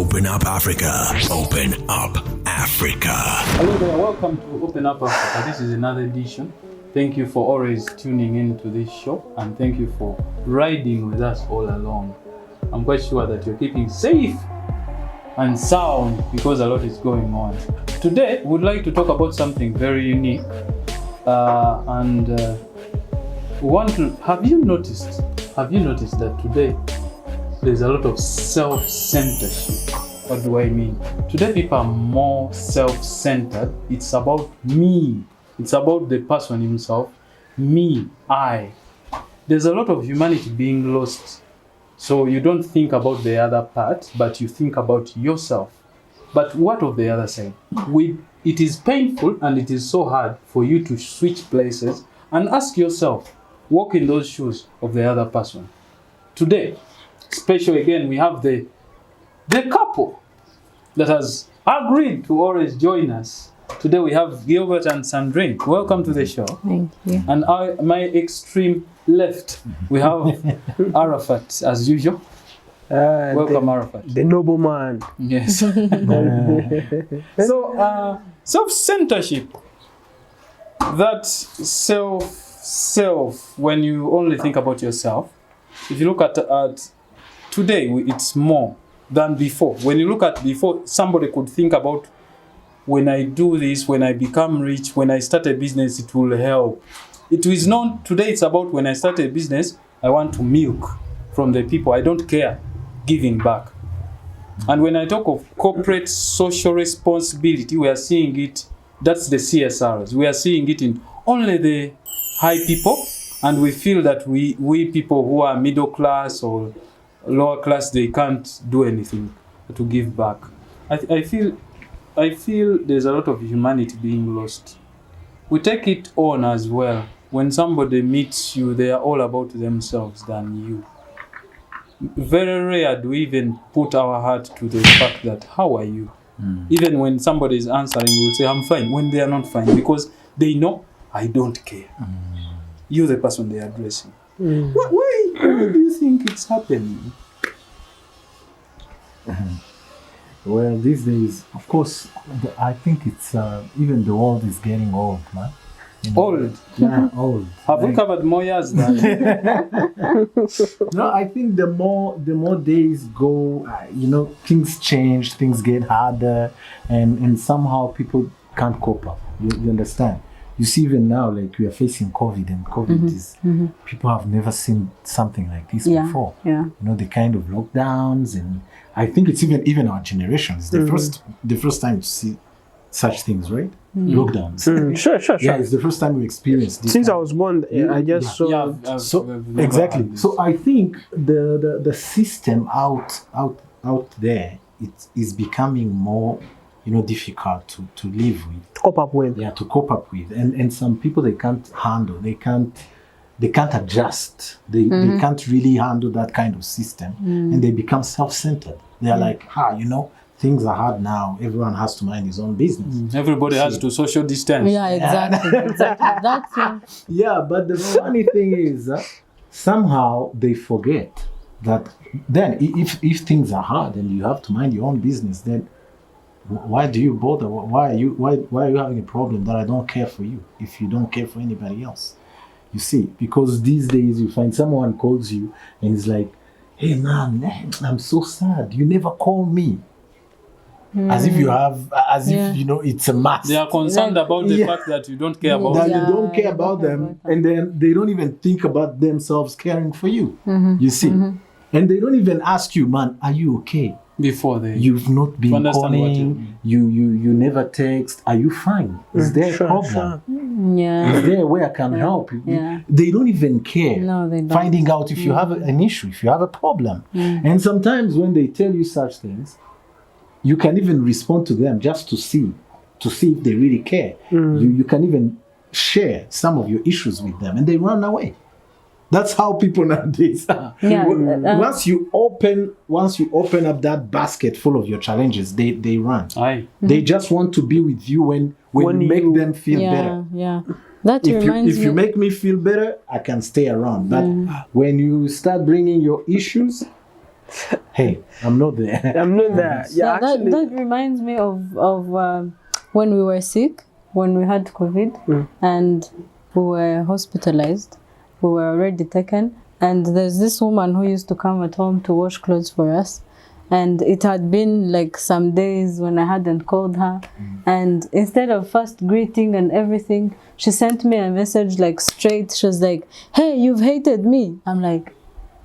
Open Up Africa. Open Up Africa. Hello there, welcome to Open Up Africa. This is another edition. Thank you for always tuning in to this show, and thank you for riding with us all along. I'm quite sure that you're keeping safe and sound because a lot is going on. Today, we'd like to talk about something very unique. Have you noticed that today there's a lot of self-centeredness? What do I mean? Today people are more self-centered. It's about me. It's about the person himself. Me, I. There's a lot of humanity being lost. So you don't think about the other part, but you think about yourself. But what of the other side? It is painful and it is so hard for you to switch places and ask yourself, walk in those shoes of the other person. Today, especially again, we have the couple that has agreed to always join us. Today we have Gilbert and Sandrine. Welcome to the show. Thank you. And my extreme left, we have Arafat as usual. Welcome, Arafat. The nobleman. Yes. So, self-centership. That self, when you only think about yourself, if you look at today, it's more than before. When you look at before, somebody could think about, when I do this, when I become rich, when I start a business, it will help. It is not, today it's about when I start a business, I want to milk from the people. I don't care, giving back. And when I talk of corporate social responsibility, we are seeing it, that's the CSRs. We are seeing it in only the high people, and we feel that we people who are middle class or lower class, they can't do anything to give back. I feel there's a lot of humanity being lost. We take it on as well. When somebody meets you, they are all about themselves than you. Very rare do we even put our heart to the fact that, how are you? Even when somebody is answering, we will say, I'm fine, when they are not fine, because they know, I don't care. You're the person they are addressing. Why do you think it's happening? Well, these days, of course, I think it's even the world is getting old, man. You know? Old? Yeah, old. Have we covered more years than? No, I think the more days go, things change, things get harder, and somehow people can't cope up. You understand? You see, even now, like we are facing COVID, and COVID is people have never seen something like this before. Yeah. You know, the kind of lockdowns, and I think it's even our generation. It's the first time to see such things, right? Lockdowns. Sure. Yeah, it's the first time we experienced this. Since I was born, I just saw. So exactly. So I think the system out there, it is becoming more, difficult to live with. Cope up with. Yeah, to cope up with, and some people they can't handle. They can't adjust. They can't really handle that kind of system, and they become self-centered. They are like, things are hard now. Everyone has to mind his own business. Everybody has to social distance. Yeah, exactly. That's it. Yeah, but the funny thing is, somehow they forget that then if things are hard and you have to mind your own business, then why do you bother? Why are you having a problem that I don't care for you if you don't care for anybody else? You see, because these days you find someone calls you and is like, hey man, I'm so sad. You never call me. As if it's a must. They are concerned about the fact that you don't care about them. That you don't care about them, and then they don't even think about themselves caring for you. You see, and they don't even ask you, man, are you okay? Before you've not been calling, you never text. Are you fine? Is there a problem? Yeah. Is there a way I can help you? Yeah. They don't even care. No, they don't. Finding out if you have an issue, if you have a problem. And sometimes when they tell you such things, you can even respond to them just to see if they really care. You can even share some of your issues with them, and they run away. That's how people nowadays are. Once you open up that basket full of your challenges, they run. They just want to be with you when you make them feel better. Yeah. That reminds me. If you make me feel better, I can stay around. But when you start bringing your issues, Hey, I'm not there. I'm not there. Yeah, that, actually, that reminds me of when we were sick, when we had COVID, and we were hospitalized. We were already taken, and there's this woman who used to come at home to wash clothes for us. And it had been like some days when I hadn't called her, and instead of first greeting and everything, she sent me a message like straight. She was like, "Hey, you've hated me." I'm like,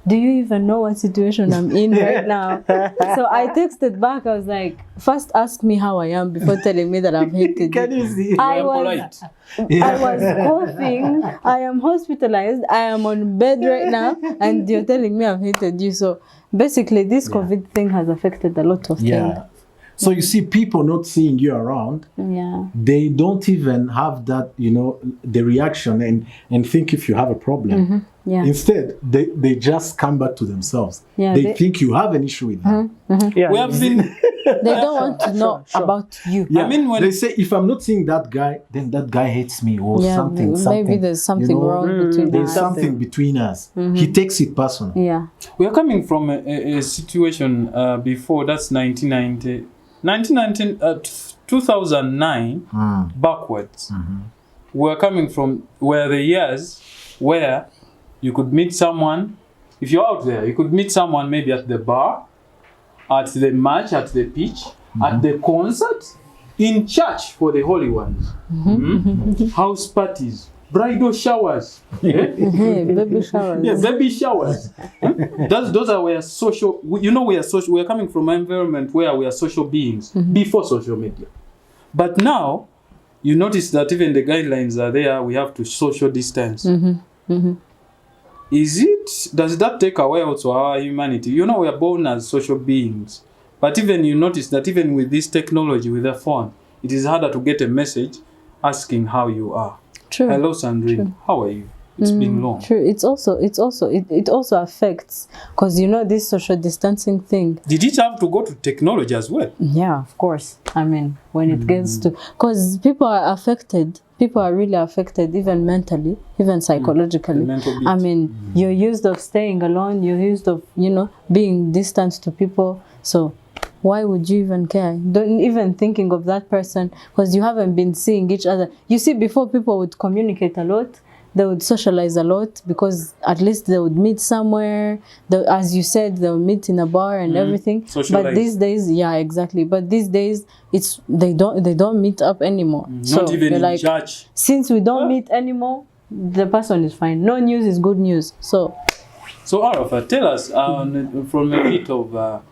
do you even know what situation I'm in right now? So I texted back. I was like, first ask me how I am before telling me that I've hated can you. you see? I You are was, polite. I was coughing. I am hospitalized. I am on bed right now, and you're telling me I've hated you. So basically, this COVID thing has affected a lot of Yeah. So you see, people not seeing you around, things. Yeah. they don't even have that, the reaction and think if you have a problem. Yeah. Instead, they just come back to themselves. Yeah, they they- think you have an issue with them. Yeah, We have been. They don't want to know Sure. about you. Yeah, I mean, when- they say if I'm not seeing that guy, then that guy hates me or Yeah, something. maybe there's something wrong between There's us. something between us. He takes it personally. Yeah. We are coming from a situation before, that's 2009 backwards. We're coming from where the years where you could meet someone, if you're out there, you could meet someone maybe at the bar, at the match, at the pitch, at the concert, in church for the holy ones, house parties, bridal showers, Hey, baby showers. yeah, baby showers. Those are where social. We are social. We are coming from an environment where we are social beings before social media. But now, you notice that even the guidelines are there. We have to social distance. Does that take away also our humanity? We are born as social beings. But even you notice that even with this technology, with the phone, it is harder to get a message asking how you are. True. Hello, Sandrine. How are you? It's been long. True. It also affects, because this social distancing thing. Did it have to go to technology as well? Yeah, of course. I mean, when it gets to, because people are affected. People are really affected, even mentally, even psychologically. The mental bit. I mean, you're used of staying alone. You're used of being distant to people. So why would you even care? Don't even thinking of that person, because you haven't been seeing each other. You see, before people would communicate a lot. They would socialize a lot, because at least they would meet somewhere. As you said, they would meet in a bar and everything. Socialize. But these days, yeah, exactly. But these days, they don't meet up anymore. Not even you're in like, church. since we don't meet anymore, the person is fine. No news is good news. So Arafat, tell us from a bit of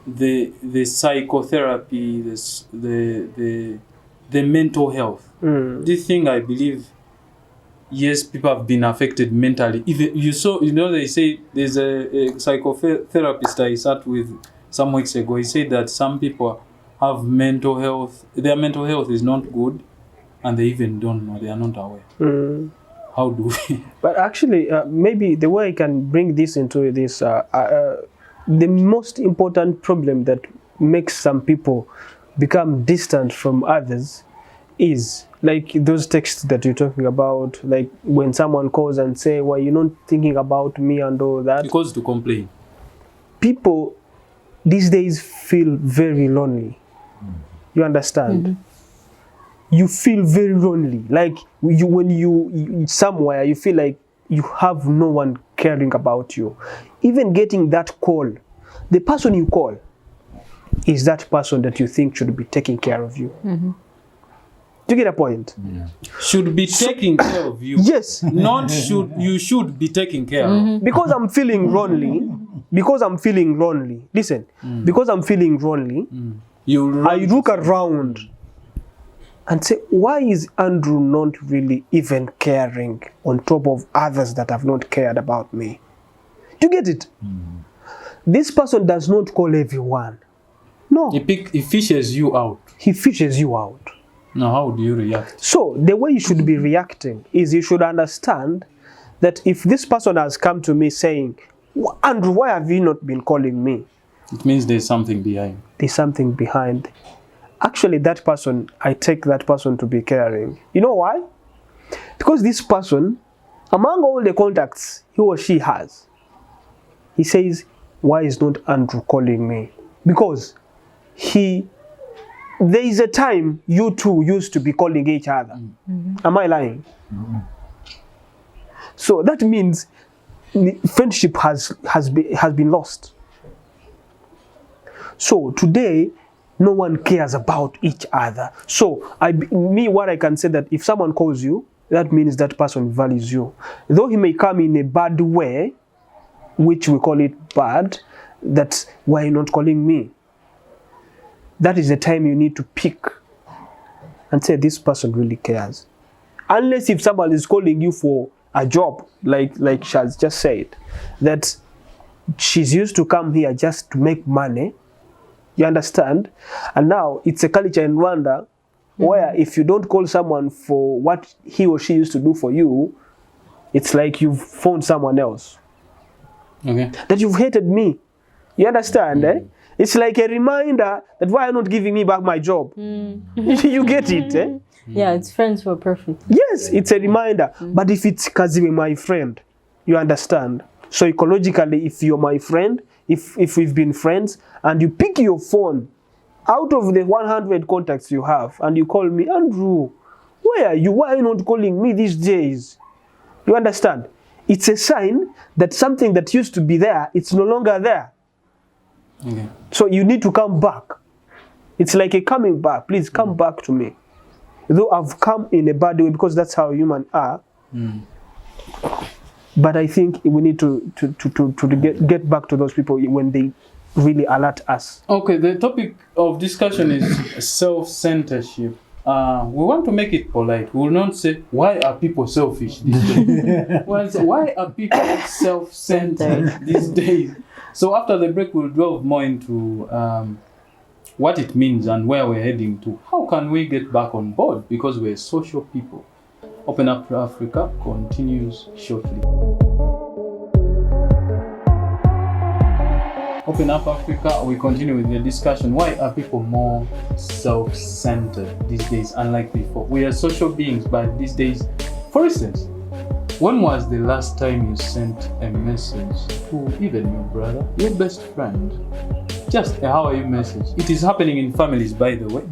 the psychotherapy, the mental health. This thing, I believe, yes, people have been affected mentally. Even they say there's a psychotherapist I sat with some weeks ago. He said that some people have mental health. Their mental health is not good, and they even don't know. They are not aware. How do we? But actually, maybe the way I can bring this into this, the most important problem that makes some people become distant from others is like those texts that you're talking about, like when someone calls and say, "Why you're not thinking about me?" and all that. Because to complain. People these days feel very lonely. You understand? You feel very lonely. Like when you somewhere, you feel like you have no one caring about you. Even getting that call, the person you call is that person that you think should be taking care of you. Do you get a point? Should be taking care of you. Yes. Not you should be taking care of. Because I'm feeling lonely. Listen. Because I'm feeling lonely. I look around and say, why is Andrew not really even caring on top of others that have not cared about me? Do you get it? This person does not call everyone. No. He fishes you out. He fishes you out. Now, how do you react? So the way you should be reacting is you should understand that if this person has come to me saying, Andrew, why have you not been calling me? It means there's something behind. There's something behind. Actually, that person, I take that person to be caring. You know why? Because this person, among all the contacts he or she has, he says, why is not Andrew calling me? Because there is a time you two used to be calling each other. Am I lying? So that means friendship has been lost. So today, no one cares about each other. So what I can say that if someone calls you, that means that person values you. Though he may come in a bad way, which we call it bad, that's why you're not calling me. That is the time you need to pick and say this person really cares. Unless if someone is calling you for a job, like Shaz just said, that she's used to come here just to make money. You understand? And now it's a culture in Rwanda where if you don't call someone for what he or she used to do for you, it's like you've found someone else. Okay. That you've hated me. You understand, eh? It's like a reminder that why are you not giving me back my job? You get it, eh? Yeah, it's friends who are perfect. Yes, it's a reminder. But if it's Kaziwe, my friend, you understand? Psychologically, if you're my friend, if we've been friends, and you pick your phone out of the 100 contacts you have, and you call me, Andrew, where are you? Why are you not calling me these days? You understand? It's a sign that something that used to be there, it's no longer there. Okay. So you need to come back. It's like a coming back. Please come back to me. Though I've come in a bad way because that's how humans are. But I think we need to get back to those people when they really alert us. Okay, the topic of discussion is self-centership. We want to make it polite. We will not say, why are people selfish these days? We'll say, why are people self-centered these days? So after the break, we'll delve more into what it means and where we're heading to. How can we get back on board? Because we're social people. Open Up Africa continues shortly. Open Up Africa, we continue with the discussion. Why are people more self-centered these days, unlike before? We are social beings, but these days, for instance, when was the last time you sent a message to even your brother, your best friend? Just a how are you message. It is happening in families, by the way.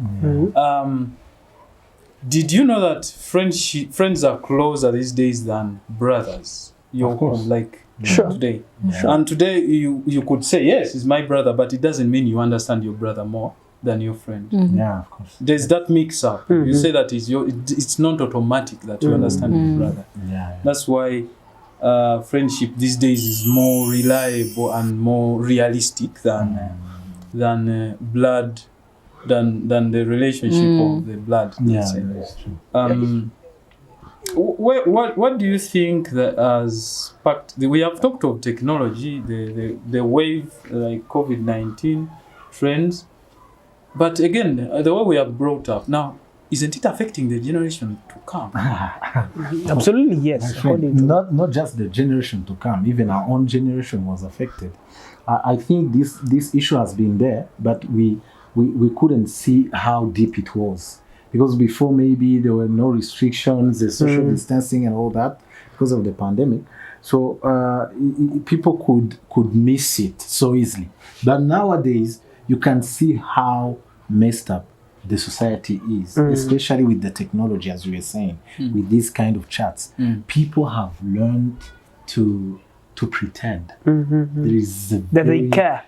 Did you know that friends are closer these days than brothers? Of course. Like Sure. today. And today you could say, yes, he's my brother, but it doesn't mean you understand your brother more than your friend. Yeah, of course. There's that mix up. You say that it's not automatic that you understand your brother. Yeah. That's why friendship these days is more reliable and more realistic than blood, than the relationship of the blood. Yeah, let's say. that's true. What do you think that has sparked? We have talked of technology, the wave like COVID-19 trends, but again, the way we are brought up now, isn't it affecting the generation to come? Absolutely, yes. Not just the generation to come, even our own generation was affected. I think this issue has been there, but we couldn't see how deep it was. Because before maybe there were no restrictions, the social distancing and all that because of the pandemic. So people could miss it so easily. But nowadays, you can see how messed up the society is, especially with the technology, as we were saying, with these kind of chats. People have learned to pretend. There is That they care.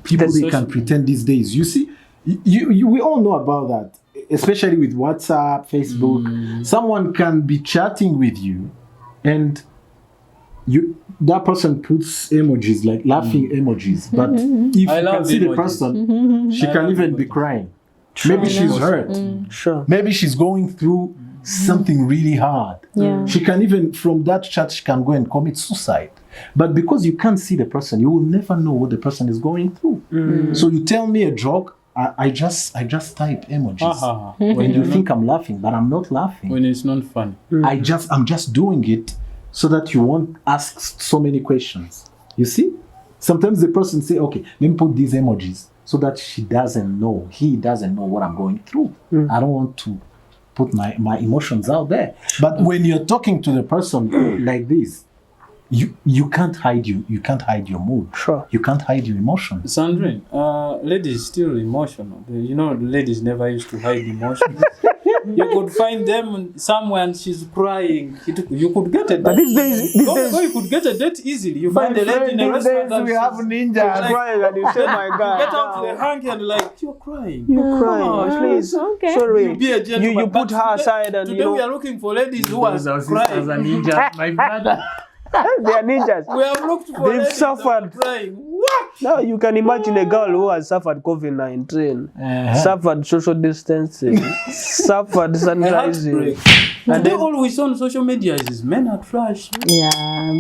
People they can pretend these days. You see, we all know about that. Especially with WhatsApp, Facebook, someone can be chatting with you, and that person puts emojis like laughing emojis. But if you can see the person, she can even be crying. Maybe she's hurt. Sure. Maybe she's going through something really hard. Yeah. She can even from that chat she can go and commit suicide. But because you can't see the person, you will never know what the person is going through. So you tell me a joke. I just type emojis. When you think I'm laughing, but I'm not laughing. When it's not fun. I'm just doing it so that you won't ask so many questions. You see? Sometimes the person say, okay, let me put these emojis so that he doesn't know what I'm going through. I don't want to put my emotions out there. But when you're talking to the person like this, you can't hide you can't hide your mood. Sure. You can't hide your emotions. Sandrine, ladies still emotional. You know, ladies never used to hide emotions. You could find them somewhere and she's crying. You could get a date. But these days, You could get a date easily. You find a lady in a restaurant and we have she's ninjas. crying and you say, my God. get out the hanky and like, you're crying. You're crying, Oh, please. okay. Sorry. Be a gentleman. You put But her today- aside and Today we are looking for ladies who are crying. ninjas, my brother. they are ninjas. We have looked for They've ladies that suffered. are crying. What? Now you can imagine a girl who has suffered COVID-19, suffered social distancing, suffered A sanitizing, heartbreak. and Today then, all we saw on social media is men are trash. Yeah,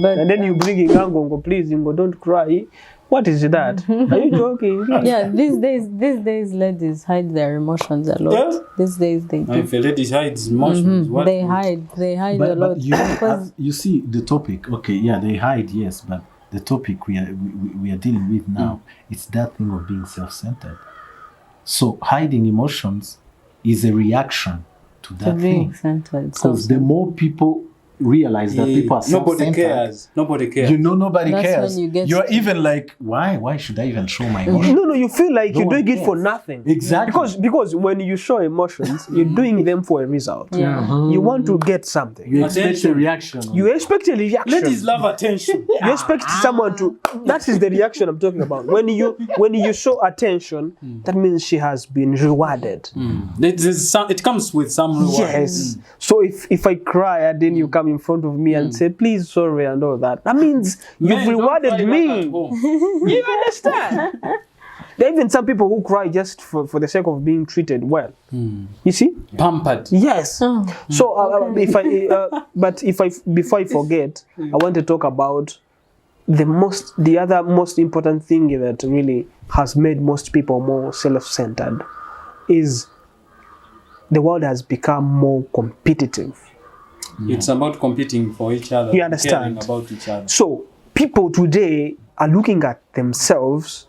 but and then you bring in Ngongo, please, Ngo, don't cry. What is that? Are you joking? yeah, these days, ladies hide their emotions a lot. Yeah. These days they do. If a lady hides emotions, what? They hide a lot. But Because you see the topic. Okay, yeah, they hide, yes, but the topic we are dealing with now, it's that thing of being self-centered. So hiding emotions is a reaction to to that being thing. centered. Because the more people realize that people are Nobody self-centered, cares. Nobody cares. you know nobody That's cares. when you get You're to- even like, why should I even show my emotions? No, you feel like you're one doing it for cares. nothing. Exactly. Because when you show emotions, you're doing them for a result. Yeah. You want to get something. You expect a Attention. reaction. You expect a reaction. Ladies love attention. You expect someone to. That is the reaction I'm talking about. When you show attention, that means she has been rewarded. It comes with some reward. Yes. So if I cry and then you come in front of me and say, please, sorry, and all that, that means Men you've don't rewarded cry back me. at home. You understand? There are even some people who cry just for the sake of being treated well. You see? Pampered. Yes. Oh. So before I forget, I want to talk about the other most important thing that really has made most people more self-centered is the world has become more competitive. It's about competing for each other. You understand? Caring about each other. So people today are looking at themselves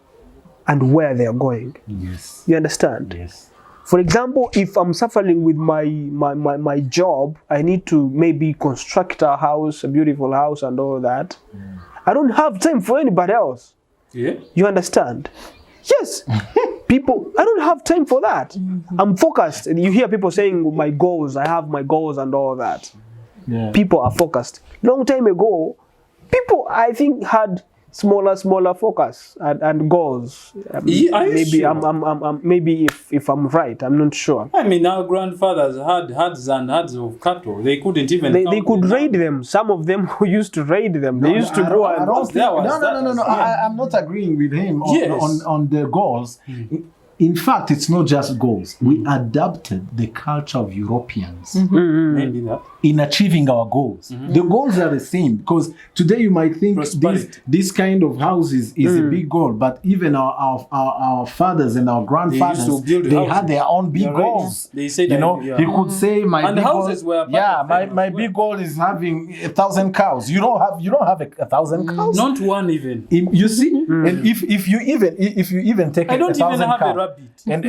and where they are going. Yes. You understand? Yes. For example, if I'm suffering with my job, I need to maybe construct a house, a beautiful house and all that. I don't have time for anybody else. Yeah. You understand? Yes. People, I don't have time for that. I'm focused. And you hear people saying my goals, I have my goals and all that. Yeah. People are focused. Long time ago, people, I think, had smaller focus and goals. Yeah, are you Maybe sure? maybe if I'm right, I'm not sure. I mean, our grandfathers had herds and herds of cattle. They couldn't even. They count could them. raid them. Some of them who used to raid them, they used to go and. No. I'm not agreeing with him Yes. on the goals. In fact, it's not just goals. We adapted the culture of Europeans Maybe that. in achieving our goals. The goals are the same because today you might think Prosperity. this kind of houses is a big goal, but even our fathers and our grandfathers, to build they houses. had their own big You're right. goals. They said you know, that, he could say my And big houses goal, were part yeah, of my them as well. big goal is having 1,000 cows. You don't have 1,000 cows. Not one even. You see, and if you even take I don't even 1,000 have a cows, rabbit. and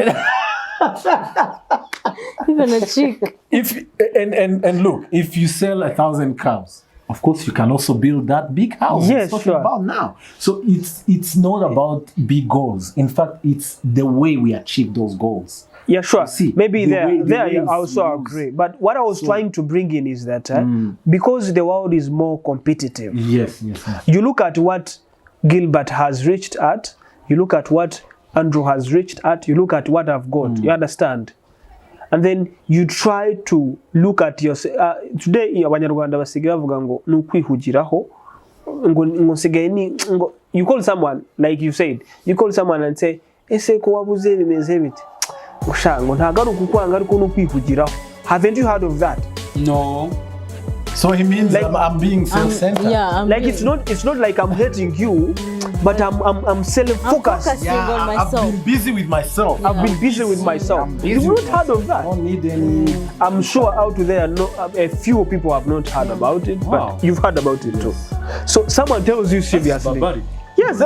Even a chick. and look, if you sell 1,000 cows, of course you can also build that big house. Yes, we're talking sure. about now. So it's not about big goals. In fact, it's the way we achieve those goals. Yeah, sure. See, Maybe the there way I also we use. agree. But what I was trying to bring in is that because the world is more competitive, Yes. you look at what Gilbert has reached at, you look at what Andrew has reached at, you look at what I've got. You understand? And then you try to look at yourself. Today, Abanyarwanda basigaye bavuga ngo nukwihugiraho ngo nsigaye ni ngo you call someone like you said, you call someone and say ese ko wabuze bimeze bite ushango ntagaruka ukwanga ariko nukwihugiraho. Haven't you heard of that? No. So it means Like- I'm being self-centered. Yeah, It's not like I'm hating you, but I'm self-focused. focusing on I've myself. been busy with myself. I've been busy with myself. busy You've with not heard of I that. don't need any. I'm sure out there, a few people have not heard about it, Wow. but you've heard about it too. So someone tells you seriously. Barbaric. Yes.